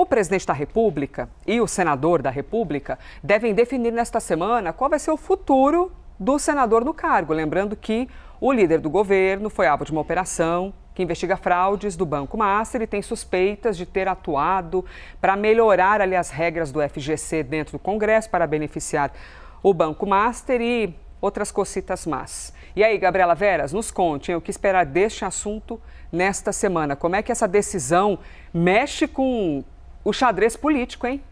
O presidente da República e o senador da República devem definir nesta semana qual vai ser o futuro do senador no cargo. Lembrando que o líder do governo foi alvo de uma operação que investiga fraudes do Banco Master e tem suspeitas de ter atuado para melhorar ali as regras do FGC dentro do Congresso para beneficiar o Banco Master e outras cocitas más. E aí, Gabriela Veras, nos conte o que esperar deste assunto nesta semana. Como é que essa decisão mexe com o xadrez político, hein?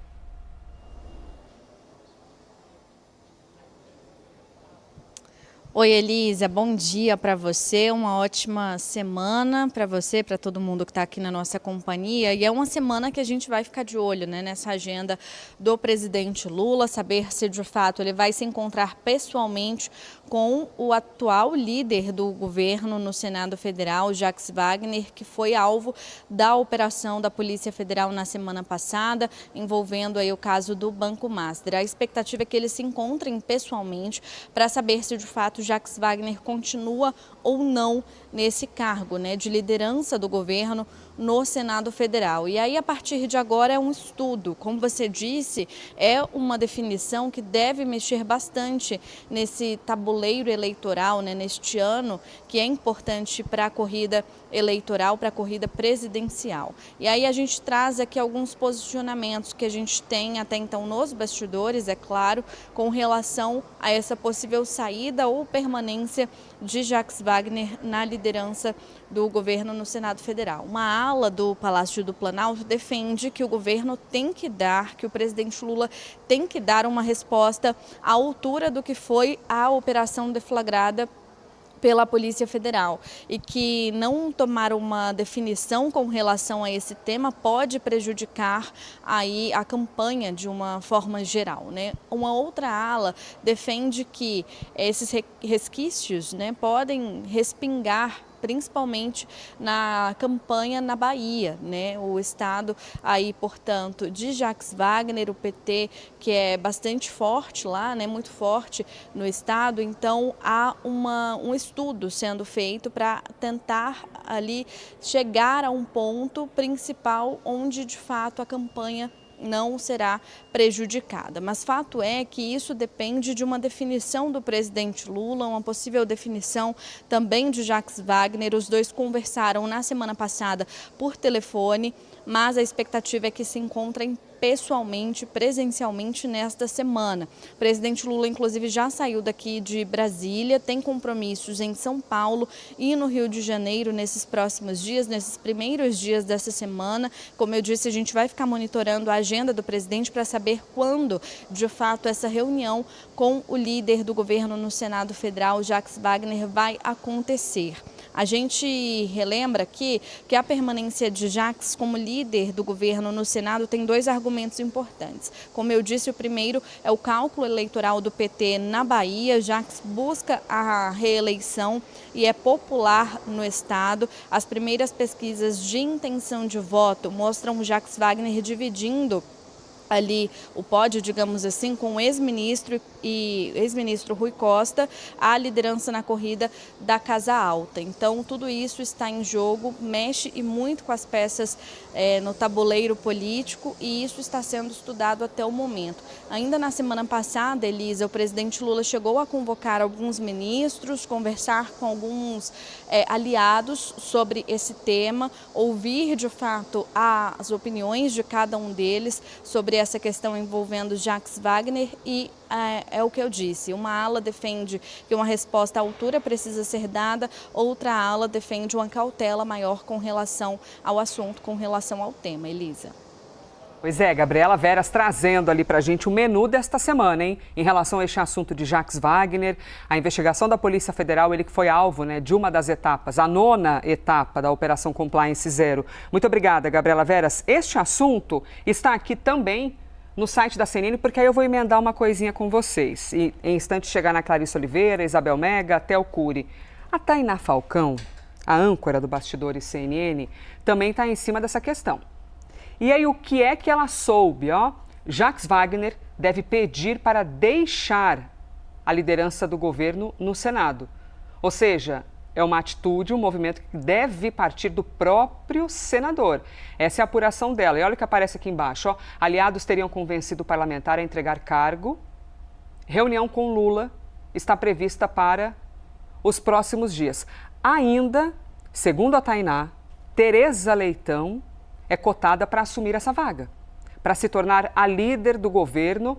Oi, Elisa, bom dia para você, uma ótima semana para você, para todo mundo que está aqui na nossa companhia. E é uma semana que a gente vai ficar de olho, né, nessa agenda do presidente Lula, saber se de fato ele vai se encontrar pessoalmente com o atual líder do governo no Senado Federal, Jacques Wagner, que foi alvo da operação da Polícia Federal na semana passada, envolvendo aí o caso do Banco Master. A expectativa é que eles se encontrem pessoalmente para saber se de fato Jacques Wagner continua ou não nesse cargo, né, de liderança do governo no Senado Federal. E aí, a partir de agora, é um estudo. Como você disse, é uma definição que deve mexer bastante nesse tabuleiro eleitoral, né, neste ano, que é importante para a corrida eleitoral, para a corrida presidencial. E aí a gente traz aqui alguns posicionamentos que a gente tem até então nos bastidores, é claro, com relação a essa possível saída ou permanência de Jacques Wagner na liderança do governo no Senado Federal. Uma ala do Palácio do Planalto defende que o governo tem que dar, que o presidente Lula tem que dar uma resposta à altura do que foi a operação deflagrada pela Polícia Federal e que não tomar uma definição com relação a esse tema pode prejudicar aí a campanha de uma forma geral, né? Uma outra ala defende que esses resquícios, né, podem respingar principalmente na campanha na Bahia, né? O estado aí, portanto, de Jacques Wagner, o PT, que é bastante forte lá, né? Muito forte no estado. Então há um estudo sendo feito para tentar ali chegar a um ponto principal onde de fato a campanha não será prejudicada. Mas fato é que isso depende de uma definição do presidente Lula, uma possível definição também de Jacques Wagner. Os dois conversaram na semana passada por telefone, mas a expectativa é que se encontrem pessoalmente, presencialmente nesta semana. O presidente Lula, inclusive, já saiu daqui de Brasília, tem compromissos em São Paulo e no Rio de Janeiro nesses próximos dias, nesses primeiros dias dessa semana. Como eu disse, a gente vai ficar monitorando a agenda do presidente para saber quando, de fato, essa reunião com o líder do governo no Senado Federal, Jacques Wagner, vai acontecer. A gente relembra aqui que a permanência de Jacques como líder do governo no Senado tem dois argumentos importantes. Como eu disse, o primeiro é o cálculo eleitoral do PT na Bahia. Jacques busca a reeleição e é popular no estado. As primeiras pesquisas de intenção de voto mostram o Jacques Wagner dividindo ali o pódio, digamos assim, com o ex-ministro Rui Costa, a liderança na corrida da Casa Alta. Então, tudo isso está em jogo, mexe e muito com as peças no tabuleiro político e isso está sendo estudado até o momento. Ainda na semana passada, Elisa, o presidente Lula chegou a convocar alguns ministros, conversar com alguns aliados sobre esse tema, ouvir de fato as opiniões de cada um deles sobre essa questão envolvendo Jacques Wagner e é o que eu disse, uma ala defende que uma resposta à altura precisa ser dada, outra ala defende uma cautela maior com relação ao assunto, com relação ao tema. Elisa. Pois é, Gabriela Veras trazendo ali pra gente o menu desta semana, hein? Em relação a este assunto de Jacques Wagner, a investigação da Polícia Federal, ele que foi alvo, né, de uma das etapas, a 9ª etapa da Operação Compliance Zero. Muito obrigada, Gabriela Veras. Este assunto está aqui também no site da CNN, porque aí eu vou emendar uma coisinha com vocês. E em instantes chegar na Clarice Oliveira, Isabel Mega, até o Cury. A Tainá Falcão, a âncora do Bastidores CNN, também está em cima dessa questão. E aí, o que é que ela soube? Jacques Wagner deve pedir para deixar a liderança do governo no Senado. Ou seja, é uma atitude, um movimento que deve partir do próprio senador. Essa é a apuração dela. E olha o que aparece aqui embaixo. Ó. Aliados teriam convencido o parlamentar a entregar cargo. Reunião com Lula está prevista para os próximos dias. Ainda, segundo a Tainá, Tereza Leitão é cotada para assumir essa vaga, para se tornar a líder do governo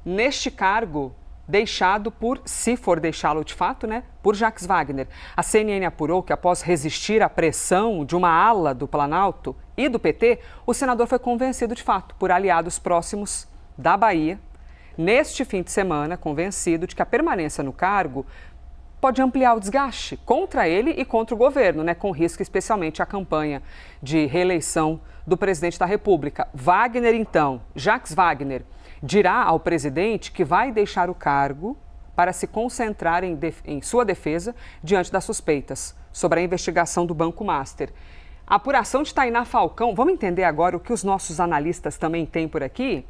neste cargo deixado por, se for deixá-lo de fato, né, por Jacques Wagner. A CNN apurou que após resistir à pressão de uma ala do Planalto e do PT, o senador foi convencido de fato por aliados próximos da Bahia, neste fim de semana, convencido de que a permanência no cargo pode ampliar o desgaste contra ele e contra o governo, né, com risco especialmente à campanha de reeleição do presidente da República. Wagner, então, Jacques Wagner, dirá ao presidente que vai deixar o cargo para se concentrar em sua defesa diante das suspeitas sobre a investigação do Banco Master. A apuração de Tainá Falcão, vamos entender agora o que os nossos analistas também têm por aqui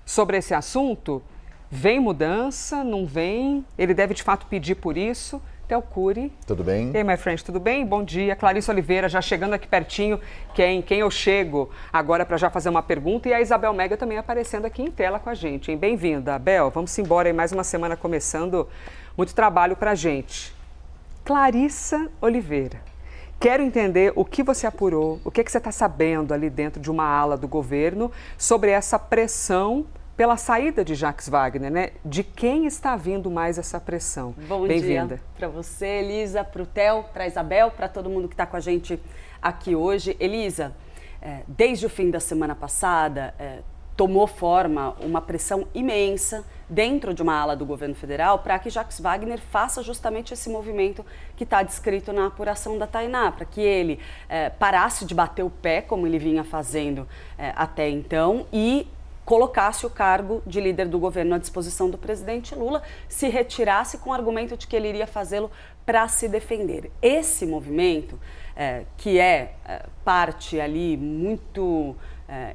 sobre esse assunto? Vem mudança, não vem? Ele deve de fato pedir por isso? Theo Cury. Tudo bem? E aí, my friend, tudo bem? Bom dia. Clarice Oliveira, já chegando aqui pertinho, quem eu chego agora para já fazer uma pergunta. E a Isabel Mega também aparecendo aqui em tela com a gente, hein? Bem-vinda, Abel. Vamos embora aí, mais uma semana começando. Muito trabalho para a gente. Clarissa Oliveira, quero entender o que você apurou, o que você está sabendo ali dentro de uma ala do governo sobre essa pressão pela saída de Jacques Wagner, né? De quem está vindo mais essa pressão? Bom dia para você, Elisa, para o Theo, para a Isabel, para todo mundo que está com a gente aqui hoje. Elisa, desde o fim da semana passada, tomou forma uma pressão imensa dentro de uma ala do governo federal para que Jacques Wagner faça justamente esse movimento que está descrito na apuração da Tainá, para que ele parasse de bater o pé, como ele vinha fazendo até então, e colocasse o cargo de líder do governo à disposição do presidente Lula, se retirasse com o argumento de que ele iria fazê-lo para se defender. Esse movimento, que é parte ali muito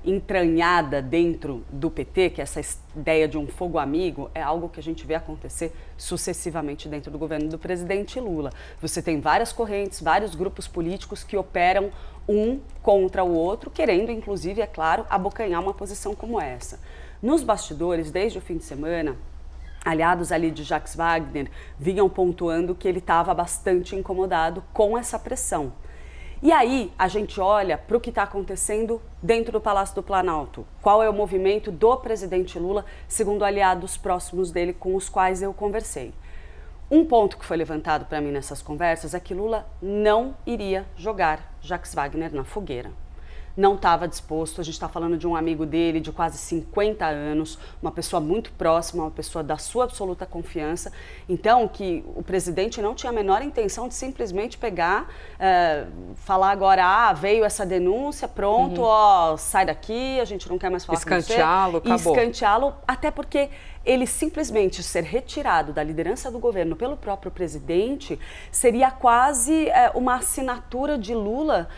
entranhada dentro do PT, que é essa ideia de um fogo amigo, é algo que a gente vê acontecer sucessivamente dentro do governo do presidente Lula. Você tem várias correntes, vários grupos políticos que operam um contra o outro, querendo, inclusive, é claro, abocanhar uma posição como essa. Nos bastidores, desde o fim de semana, aliados ali de Jacques Wagner vinham pontuando que ele estava bastante incomodado com essa pressão. E aí a gente olha para o que está acontecendo dentro do Palácio do Planalto. Qual é o movimento do presidente Lula, segundo aliados próximos dele com os quais eu conversei. Um ponto que foi levantado para mim nessas conversas é que Lula não iria jogar Jacques Wagner na fogueira. Não estava disposto, a gente está falando de um amigo dele de quase 50 anos, uma pessoa muito próxima, uma pessoa da sua absoluta confiança. Então, que o presidente não tinha a menor intenção de simplesmente pegar, falar agora, veio essa denúncia, pronto, ó, sai daqui, a gente não quer mais falar com você. Escanteá-lo, acabou. Escanteá-lo, até porque ele simplesmente ser retirado da liderança do governo pelo próprio presidente seria quase uma assinatura de Lula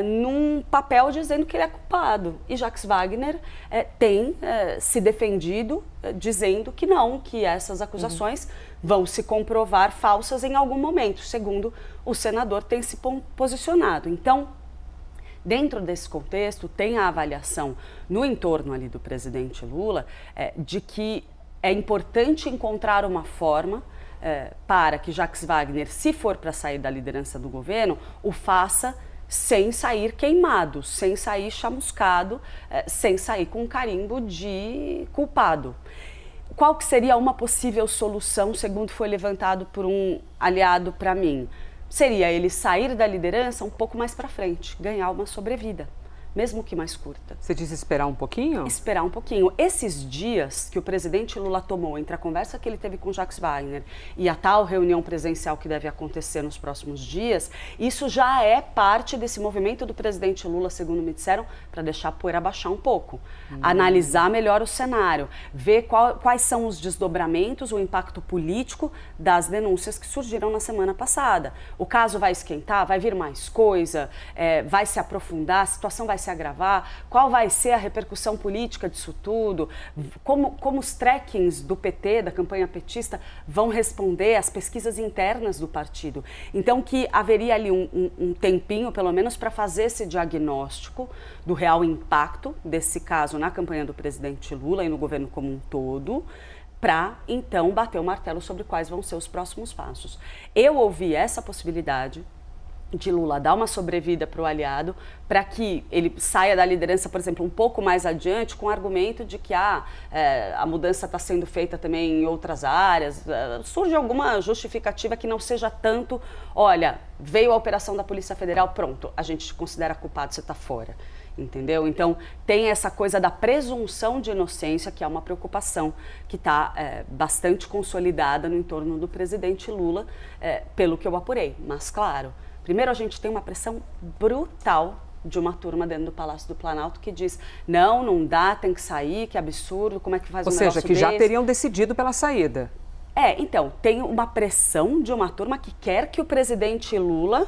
num papel dizendo que ele é culpado. E Jacques Wagner tem se defendido dizendo que não, que essas acusações vão se comprovar falsas em algum momento, segundo o senador tem se posicionado. Então, dentro desse contexto, tem a avaliação no entorno ali do presidente Lula de que é importante encontrar uma forma para que Jacques Wagner, se for para sair da liderança do governo, o faça sem sair queimado, sem sair chamuscado, sem sair com carimbo de culpado. Qual que seria uma possível solução, segundo foi levantado por um aliado para mim? Seria ele sair da liderança um pouco mais para frente, ganhar uma sobrevida, mesmo que mais curta. Você diz esperar um pouquinho? Esperar um pouquinho. Esses dias que o presidente Lula tomou entre a conversa que ele teve com Jacques Wagner e a tal reunião presencial que deve acontecer nos próximos dias, isso já é parte desse movimento do presidente Lula, segundo me disseram, para deixar a poeira baixar um pouco. Analisar melhor o cenário, ver quais são os desdobramentos, o impacto político das denúncias que surgiram na semana passada. O caso vai esquentar, vai vir mais coisa, vai se aprofundar, a situação vai se agravar, qual vai ser a repercussão política disso tudo, como os trackings do PT, da campanha petista, vão responder às pesquisas internas do partido. Então, que haveria ali um tempinho, pelo menos, para fazer esse diagnóstico do real impacto desse caso na campanha do presidente Lula e no governo como um todo, para, então, bater o martelo sobre quais vão ser os próximos passos. Eu ouvi essa possibilidade de Lula dar uma sobrevida para o aliado, para que ele saia da liderança, por exemplo, um pouco mais adiante, com o argumento de que a mudança está sendo feita também em outras áreas, surge alguma justificativa que não seja tanto, olha, veio a operação da Polícia Federal, pronto, a gente te considera culpado, você está fora. Entendeu? Então, tem essa coisa da presunção de inocência, que é uma preocupação que está bastante consolidada no entorno do presidente Lula, pelo que eu apurei. Mas, claro, primeiro a gente tem uma pressão brutal de uma turma dentro do Palácio do Planalto que diz, não dá, tem que sair, que absurdo, como é que faz um negócio desse? Ou seja, que já teriam decidido pela saída. Então, tem uma pressão de uma turma que quer que o presidente Lula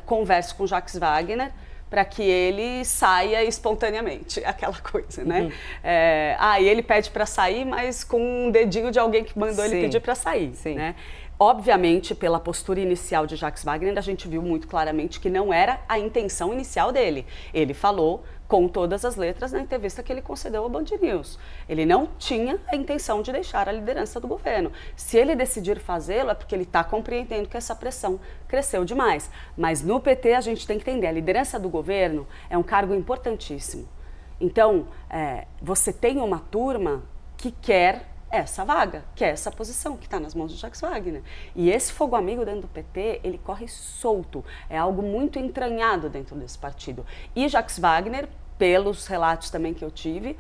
converse com Jacques Wagner, para que ele saia espontaneamente, aquela coisa, né? E ele pede para sair, mas com um dedinho de alguém que mandou ele pedir para sair, né? Obviamente, pela postura inicial de Jacques Wagner, a gente viu muito claramente que não era a intenção inicial dele. Ele falou com todas as letras na entrevista que ele concedeu ao Band News. Ele não tinha a intenção de deixar a liderança do governo. Se ele decidir fazê-lo, é porque ele está compreendendo que essa pressão cresceu demais. Mas no PT a gente tem que entender, a liderança do governo é um cargo importantíssimo. Então, você tem uma turma que quer essa vaga, que é essa posição que está nas mãos de Jacques Wagner. E esse fogo amigo dentro do PT, ele corre solto, é algo muito entranhado dentro desse partido. E Jacques Wagner, pelos relatos também que eu tive,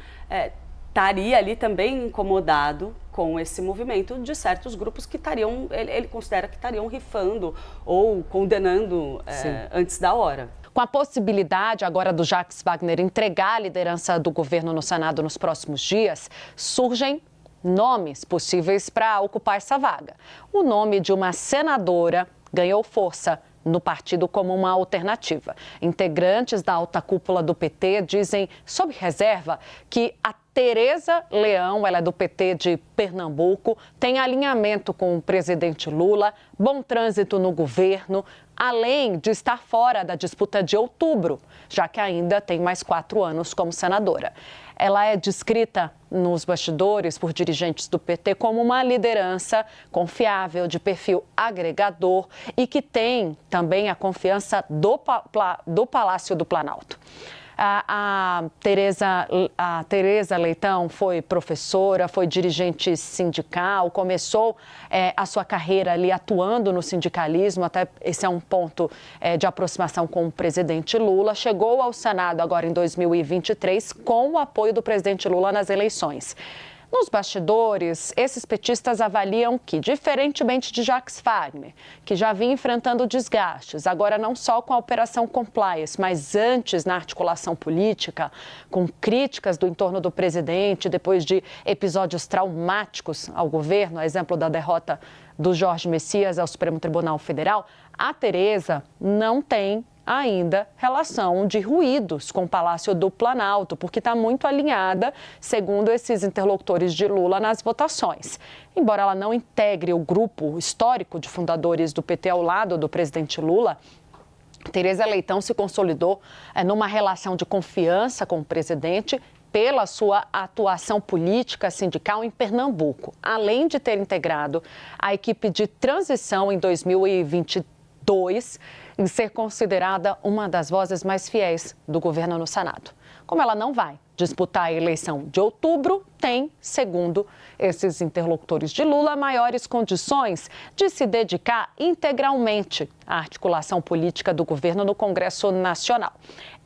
estaria ali também incomodado com esse movimento de certos grupos que estariam, ele considera que estariam rifando ou condenando antes da hora. Com a possibilidade agora do Jacques Wagner entregar a liderança do governo no Senado nos próximos dias, surgem nomes possíveis para ocupar essa vaga. O nome de uma senadora ganhou força no partido como uma alternativa. Integrantes da alta cúpula do PT dizem, sob reserva, que a Tereza Leão, ela é do PT de Pernambuco, tem alinhamento com o presidente Lula, bom trânsito no governo, além de estar fora da disputa de outubro, já que ainda tem mais 4 anos como senadora. Ela é descrita nos bastidores por dirigentes do PT como uma liderança confiável, de perfil agregador e que tem também a confiança do Palácio do Planalto. A Tereza Leitão foi professora, foi dirigente sindical, começou a sua carreira ali atuando no sindicalismo, até esse é um ponto de aproximação com o presidente Lula. Chegou ao Senado agora em 2023 com o apoio do presidente Lula nas eleições. Nos bastidores, esses petistas avaliam que, diferentemente de Jacques Wagner, que já vinha enfrentando desgastes, agora não só com a Operação Compliance, mas antes na articulação política, com críticas do entorno do presidente, depois de episódios traumáticos ao governo, a exemplo da derrota do Jorge Messias ao Supremo Tribunal Federal, a Tereza não tem ainda relação de ruídos com o Palácio do Planalto, porque está muito alinhada, segundo esses interlocutores de Lula, nas votações. Embora ela não integre o grupo histórico de fundadores do PT ao lado do presidente Lula, Tereza Leitão se consolidou numa relação de confiança com o presidente pela sua atuação política sindical em Pernambuco, além de ter integrado a equipe de transição em 2022, em ser considerada uma das vozes mais fiéis do governo no Senado. Como ela não vai disputar a eleição de outubro, tem, segundo esses interlocutores de Lula, maiores condições de se dedicar integralmente à articulação política do governo no Congresso Nacional.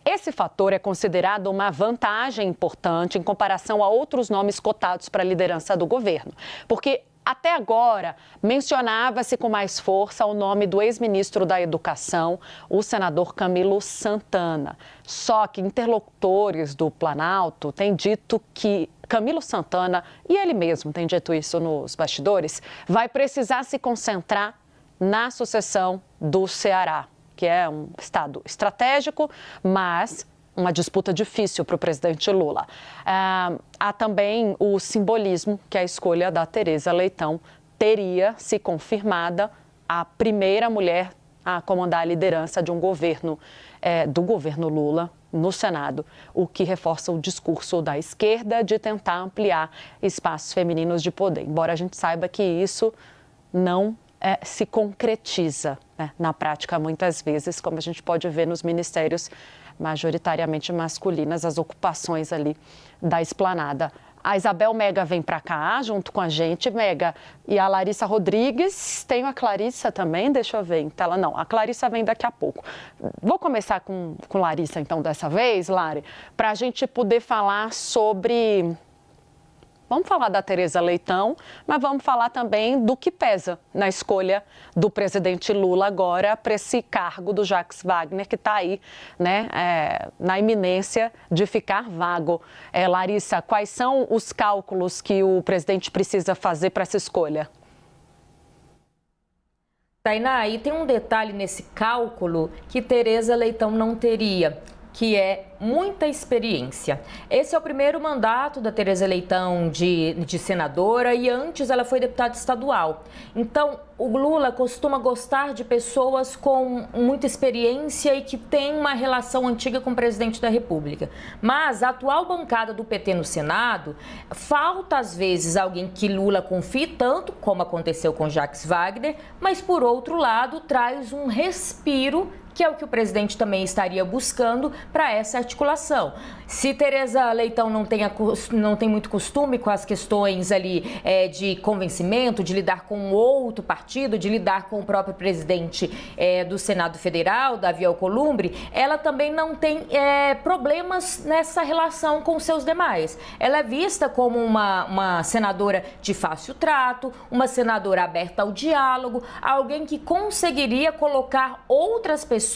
Esse fator é considerado uma vantagem importante em comparação a outros nomes cotados para a liderança do governo, porque até agora, mencionava-se com mais força o nome do ex-ministro da Educação, o senador Camilo Santana. Só que interlocutores do Planalto têm dito que Camilo Santana, e ele mesmo tem dito isso nos bastidores, vai precisar se concentrar na sucessão do Ceará, que é um estado estratégico, mas uma disputa difícil para o presidente Lula. Há também o simbolismo que a escolha da Tereza Leitão teria, se confirmada, a primeira mulher a comandar a liderança de um governo, do governo Lula, no Senado, o que reforça o discurso da esquerda de tentar ampliar espaços femininos de poder, embora a gente saiba que isso não se concretiza, né, na prática muitas vezes, como a gente pode ver nos ministérios majoritariamente masculinas, as ocupações ali da esplanada. A Isabel Mega vem para cá junto com a gente, Mega, e a Larissa Rodrigues, tenho a Clarissa também, deixa eu ver, então, não, a Clarissa vem daqui a pouco. Vou começar com Larissa então dessa vez, Lari, para a gente poder falar sobre... Vamos falar da Tereza Leitão, mas vamos falar também do que pesa na escolha do presidente Lula agora para esse cargo do Jacques Wagner, que está aí, né, na iminência de ficar vago. Larissa, quais são os cálculos que o presidente precisa fazer para essa escolha? Tainá, e tem um detalhe nesse cálculo que Tereza Leitão não teria, que é muita experiência. Esse é o primeiro mandato da Tereza Leitão de senadora e antes ela foi deputada estadual. Então, o Lula costuma gostar de pessoas com muita experiência e que têm uma relação antiga com o presidente da República. Mas a atual bancada do PT no Senado, falta às vezes alguém que Lula confie tanto, como aconteceu com Jacques Wagner, mas por outro lado traz um respiro, que é o que o presidente também estaria buscando para essa articulação. Se Tereza Leitão não tem muito costume com as questões ali de convencimento, de lidar com outro partido, de lidar com o próprio presidente do Senado Federal, Davi Alcolumbre, ela também não tem problemas nessa relação com seus demais. Ela é vista como uma senadora de fácil trato, uma senadora aberta ao diálogo, alguém que conseguiria colocar outras pessoas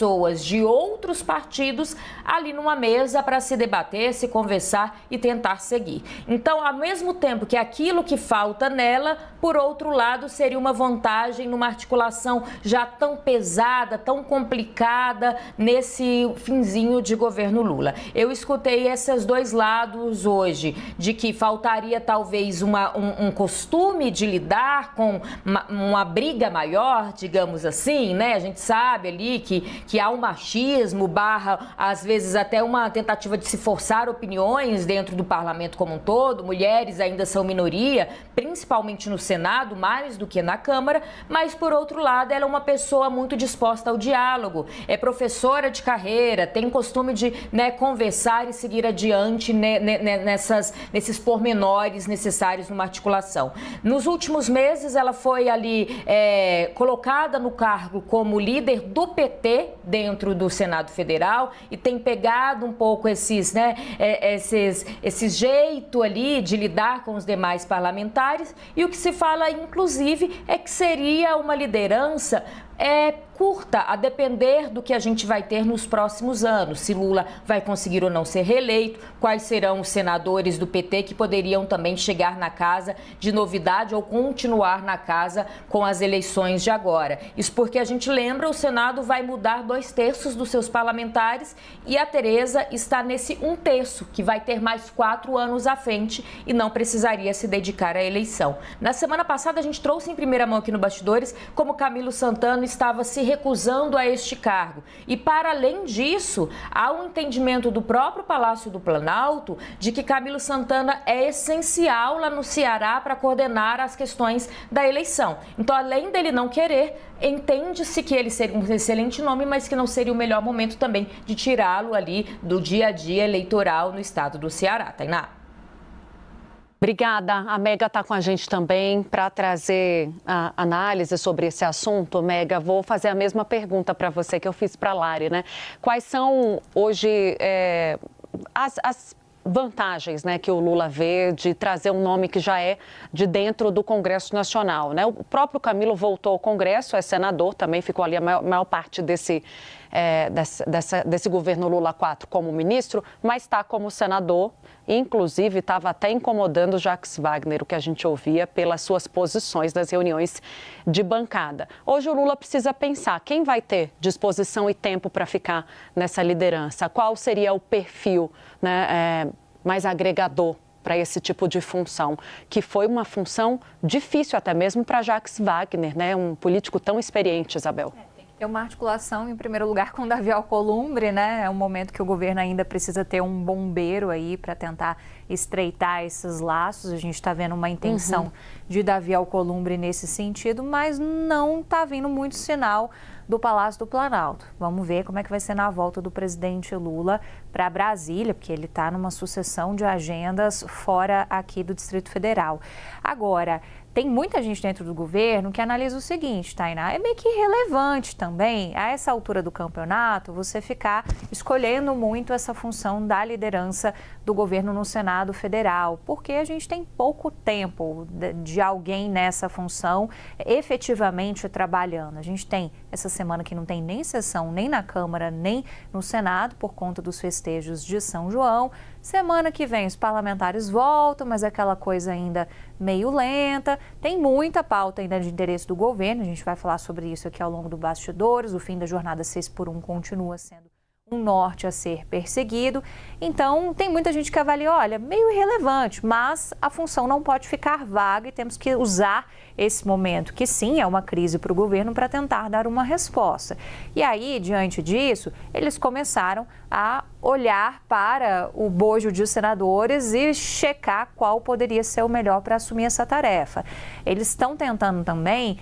de outros partidos ali numa mesa para se debater, se conversar e tentar seguir. Então, ao mesmo tempo que aquilo que falta nela, por outro lado, seria uma vantagem numa articulação já tão pesada, tão complicada nesse finzinho de governo Lula. Eu escutei esses dois lados hoje, de que faltaria talvez um costume de lidar com uma briga maior, digamos assim, né? A gente sabe ali que há um machismo, às vezes até uma tentativa de se forçar opiniões dentro do parlamento como um todo. Mulheres ainda são minoria, principalmente no Senado, mais do que na Câmara, mas por outro lado ela é uma pessoa muito disposta ao diálogo, é professora de carreira, tem costume de conversar e seguir adiante nesses pormenores necessários numa articulação. Nos últimos meses ela foi ali colocada no cargo como líder do PT dentro do Senado Federal e tem pegado um pouco esse jeito ali de lidar com os demais parlamentares, e o que se fala, inclusive, é que seria uma liderança curta, a depender do que a gente vai ter nos próximos anos. Se Lula vai conseguir ou não ser reeleito, quais serão os senadores do PT que poderiam também chegar na casa de novidade ou continuar na casa com as eleições de agora. Isso porque a gente lembra, o Senado vai mudar 2/3 dos seus parlamentares e a Tereza está nesse 1/3, que vai ter mais 4 anos à frente e não precisaria se dedicar à eleição. Na semana passada a gente trouxe em primeira mão aqui no Bastidores como Camilo Santana estava se recusando a este cargo. E, para além disso, há um entendimento do próprio Palácio do Planalto de que Camilo Santana é essencial lá no Ceará para coordenar as questões da eleição. Então, além dele não querer, entende-se que ele seria um excelente nome, mas que não seria o melhor momento também de tirá-lo ali do dia a dia eleitoral no estado do Ceará. Tainá? Obrigada. A Mega está com a gente também para trazer a análise sobre esse assunto. Mega, vou fazer a mesma pergunta para você que eu fiz para a Lari, né? Quais são hoje as vantagens, né, que o Lula vê de trazer um nome que já é de dentro do Congresso Nacional, né? O próprio Camilo voltou ao Congresso, é senador, também ficou ali a maior parte desse desse governo Lula 4 como ministro, mas está como senador. Inclusive, estava até incomodando Jacques Wagner, o que a gente ouvia pelas suas posições nas reuniões de bancada. Hoje o Lula precisa pensar quem vai ter disposição e tempo para ficar nessa liderança, qual seria o perfil, né, mais agregador para esse tipo de função, que foi uma função difícil até mesmo para Jacques Wagner, né, um político tão experiente, Isabel. Tem uma articulação, em primeiro lugar, com Davi Alcolumbre, né? É um momento que o governo ainda precisa ter um bombeiro aí para tentar estreitar esses laços. A gente está vendo uma intenção de Davi Alcolumbre nesse sentido, mas não está vindo muito sinal do Palácio do Planalto. Vamos ver como é que vai ser na volta do presidente Lula para Brasília, porque ele está numa sucessão de agendas fora aqui do Distrito Federal. Agora, tem muita gente dentro do governo que analisa o seguinte, Tainá, é meio que irrelevante também, a essa altura do campeonato, você ficar escolhendo muito essa função da liderança do governo no Senado Federal, porque a gente tem pouco tempo de alguém nessa função efetivamente trabalhando. A gente tem essa semana que não tem nem sessão, nem na Câmara, nem no Senado, por conta dos festejos de São João. Semana que vem os parlamentares voltam, mas aquela coisa ainda meio lenta. Tem muita pauta ainda de interesse do governo, a gente vai falar sobre isso aqui ao longo do Bastidores. O fim da jornada 6x1 continua sendo um norte a ser perseguido. Então, tem muita gente que avalia, olha, meio irrelevante, mas a função não pode ficar vaga e temos que usar esse momento, que sim, é uma crise para o governo, para tentar dar uma resposta. E aí, diante disso, eles começaram a olhar para o bojo de senadores e checar qual poderia ser o melhor para assumir essa tarefa. Eles estão tentando também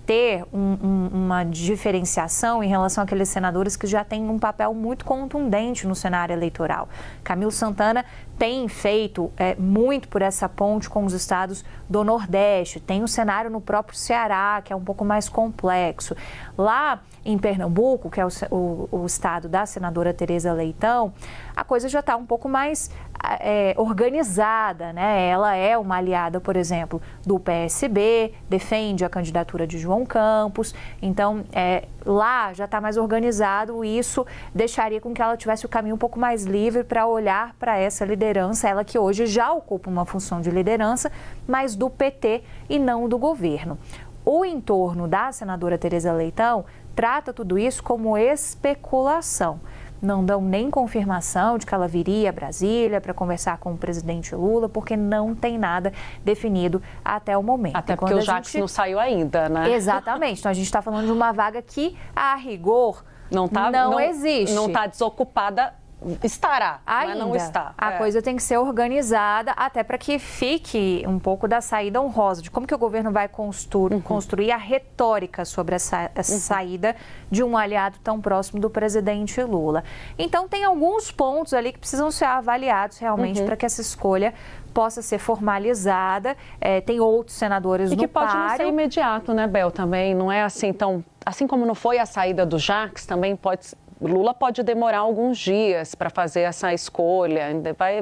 ter uma diferenciação em relação àqueles senadores que já têm um papel muito contundente no cenário eleitoral. Camilo Santana tem feito muito por essa ponte com os estados do Nordeste, tem um cenário no próprio Ceará, que é um pouco mais complexo. Lá em Pernambuco, que é o estado da senadora Tereza Leitão, a coisa já está um pouco mais organizada, né? Ela é uma aliada, por exemplo, do PSB, defende a candidatura de João Campos, então lá já está mais organizado e isso deixaria com que ela tivesse o caminho um pouco mais livre para olhar para essa liderança, ela que hoje já ocupa uma função de liderança, mas do PT e não do governo. O entorno da senadora Tereza Leitão trata tudo isso como especulação. Não dão nem confirmação de que ela viria a Brasília para conversar com o presidente Lula, porque não tem nada definido até o momento. Até porque o Jacques não saiu ainda, né? Exatamente. Então, a gente está falando de uma vaga que, a rigor, não existe. Não está desocupada. Estará, ainda, mas não está. A coisa tem que ser organizada até para que fique um pouco da saída honrosa, de como que o governo vai construir a retórica sobre essa saída de um aliado tão próximo do presidente Lula. Então, tem alguns pontos ali que precisam ser avaliados realmente para que essa escolha possa ser formalizada. Tem outros senadores no páreo. E que pode não ser imediato, né, Bel, também. Não é assim tão... Assim como não foi a saída do Jacques, também Lula pode demorar alguns dias para fazer essa escolha,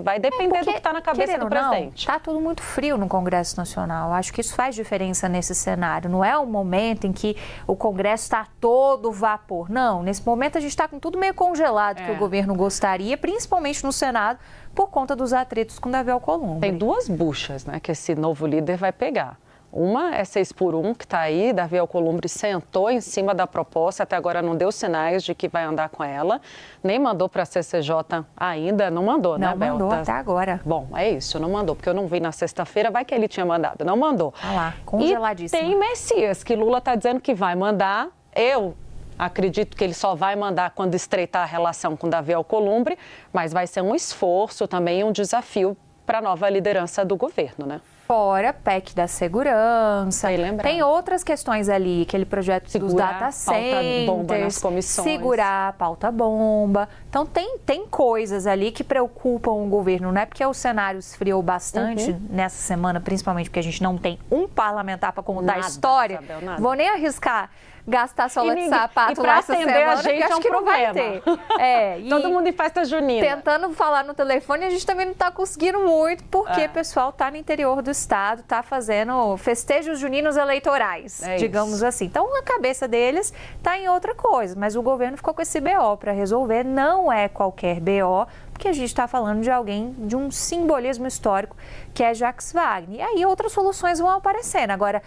vai depender do que está na cabeça do presidente. Está tudo muito frio no Congresso Nacional, acho que isso faz diferença nesse cenário, não é o momento em que o Congresso está todo vapor, não, nesse momento a gente está com tudo meio congelado que o governo gostaria, principalmente no Senado, por conta dos atritos com Davi Alcolumbre. Tem duas buchas, né, que esse novo líder vai pegar. Uma é 6x1, que está aí, Davi Alcolumbre sentou em cima da proposta, até agora não deu sinais de que vai andar com ela, nem mandou para a CCJ ainda, não mandou, né, Bel? Não mandou até agora. Bom, é isso, não mandou, porque eu não vi na sexta-feira, vai que ele tinha mandado, não mandou. Ah lá, congeladíssimo. E tem Messias, que Lula está dizendo que vai mandar, eu acredito que ele só vai mandar quando estreitar a relação com Davi Alcolumbre, mas vai ser um esforço também, um desafio para a nova liderança do governo, né? Fora PEC da segurança, tem outras questões ali, aquele projeto dos data centers, segurar a pauta bomba. Então tem coisas ali que preocupam o governo, não é porque o cenário esfriou bastante nessa semana, principalmente porque a gente não tem um parlamentar para contar a história. Isabel, vou nem arriscar gastar sola de E sapato pra lá essa atender semana, a gente acho é um que não vai problema. ter. Todo mundo em festa junina. Tentando falar no telefone, a gente também não está conseguindo muito, porque o pessoal está no interior do estado, está fazendo festejos juninos eleitorais, digamos assim. Então, a cabeça deles está em outra coisa, mas o governo ficou com esse BO para resolver. Não é qualquer BO, porque a gente está falando de alguém de um simbolismo histórico, que é Jacques Wagner. E aí outras soluções vão aparecendo. Agora,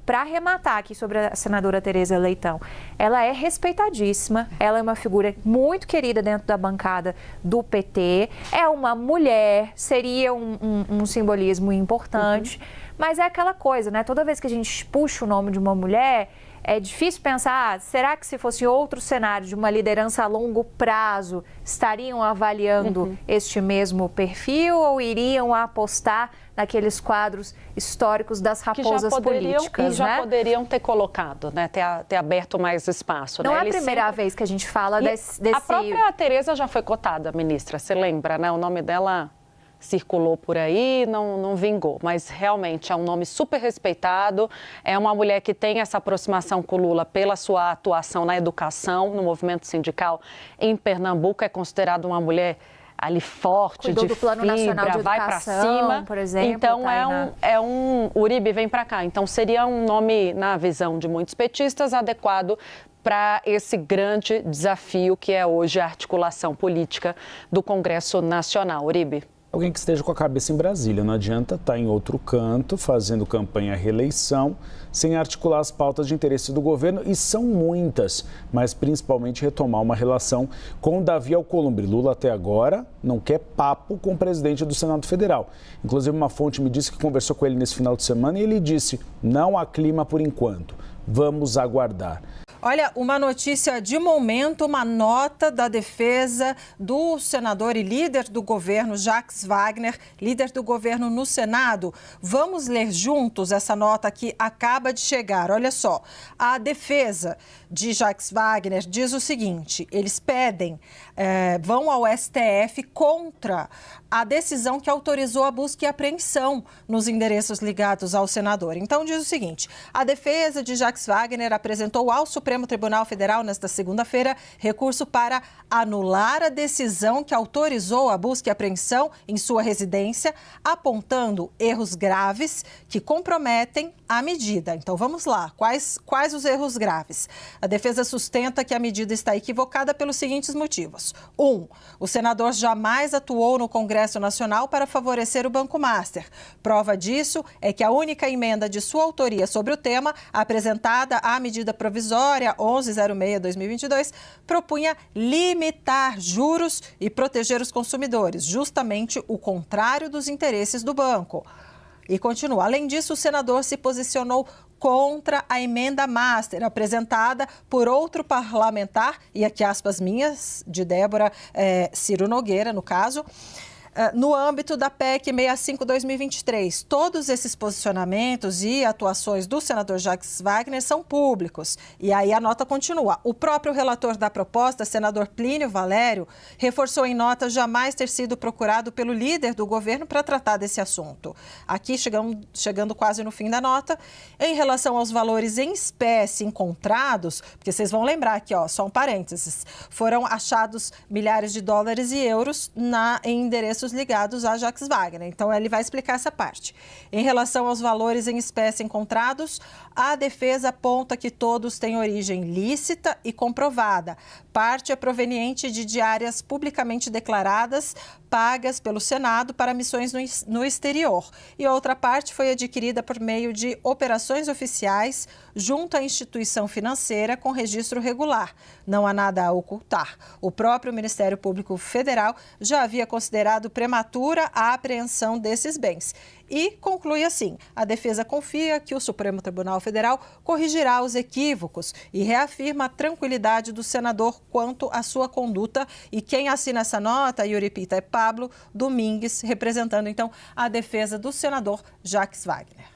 para arrematar aqui sobre a senadora Tereza Leitão, ela é respeitadíssima, ela é uma figura muito querida dentro da bancada do PT, é uma mulher, seria um simbolismo importante, mas é aquela coisa, né? Toda vez que a gente puxa o nome de uma mulher, é difícil pensar, será que se fosse outro cenário de uma liderança a longo prazo, estariam avaliando este mesmo perfil ou iriam apostar naqueles quadros históricos das raposas políticas, e já poderiam ter colocado, né? Ter aberto mais espaço. Não né? é a primeira vez que a gente fala desse... A própria Tereza já foi cotada, ministra, você lembra, né? O nome dela circulou por aí, não vingou, mas realmente é um nome super respeitado, é uma mulher que tem essa aproximação com o Lula pela sua atuação na educação, no movimento sindical em Pernambuco, é considerada uma mulher ali forte, cuidou de do Plano Nacional de vai para Educação, cima, por exemplo. Então Uribe vem para cá, então seria um nome, na visão de muitos petistas, adequado para esse grande desafio que é hoje a articulação política do Congresso Nacional. Uribe. Alguém que esteja com a cabeça em Brasília, não adianta estar em outro canto, fazendo campanha à reeleição, sem articular as pautas de interesse do governo, e são muitas, mas principalmente retomar uma relação com Davi Alcolumbre. Lula até agora não quer papo com o presidente do Senado Federal. Inclusive uma fonte me disse que conversou com ele nesse final de semana e ele disse, não há clima por enquanto, vamos aguardar. Olha, uma notícia de momento, uma nota da defesa do senador e líder do governo, Jacques Wagner, líder do governo no Senado. Vamos ler juntos essa nota que acaba de chegar. Olha só, a defesa de Jacques Wagner diz o seguinte, eles pedem, vão ao STF contra a decisão que autorizou a busca e apreensão nos endereços ligados ao senador. Então, diz o seguinte, a defesa de Jacques Wagner apresentou ao Supremo Tribunal Federal, nesta segunda-feira, recurso para anular a decisão que autorizou a busca e apreensão em sua residência, apontando erros graves que comprometem a medida. Então, vamos lá. Quais os erros graves? A defesa sustenta que a medida está equivocada pelos seguintes motivos. 1. O senador jamais atuou no Congresso Nacional para favorecer o Banco Master. Prova disso é que a única emenda de sua autoria sobre o tema, apresentada à medida provisória 1106/2022, propunha limitar juros e proteger os consumidores, justamente o contrário dos interesses do banco. E continua. Além disso, o senador se posicionou contra a emenda master apresentada por outro parlamentar, e aqui aspas minhas, de Débora Ciro Nogueira, no caso, no âmbito da PEC 65/2023. Todos esses posicionamentos e atuações do senador Jacques Wagner são públicos. E aí a nota continua. O próprio relator da proposta, senador Plínio Valério, reforçou em nota jamais ter sido procurado pelo líder do governo para tratar desse assunto. Aqui, chegando quase no fim da nota, em relação aos valores em espécie encontrados, porque vocês vão lembrar aqui, só um parênteses, foram achados milhares de dólares e euros em endereços ligados a Jacques Wagner. Então, ele vai explicar essa parte. Em relação aos valores em espécie encontrados, a defesa aponta que todos têm origem lícita e comprovada. Parte é proveniente de diárias publicamente declaradas, pagas pelo Senado para missões no exterior. E outra parte foi adquirida por meio de operações oficiais junto à instituição financeira com registro regular. Não há nada a ocultar. O próprio Ministério Público Federal já havia considerado prematura a apreensão desses bens. E conclui assim, a defesa confia que o Supremo Tribunal Federal corrigirá os equívocos e reafirma a tranquilidade do senador quanto à sua conduta. E quem assina essa nota, Yuri Pita, é Pablo Domingues, representando então a defesa do senador Jacques Wagner.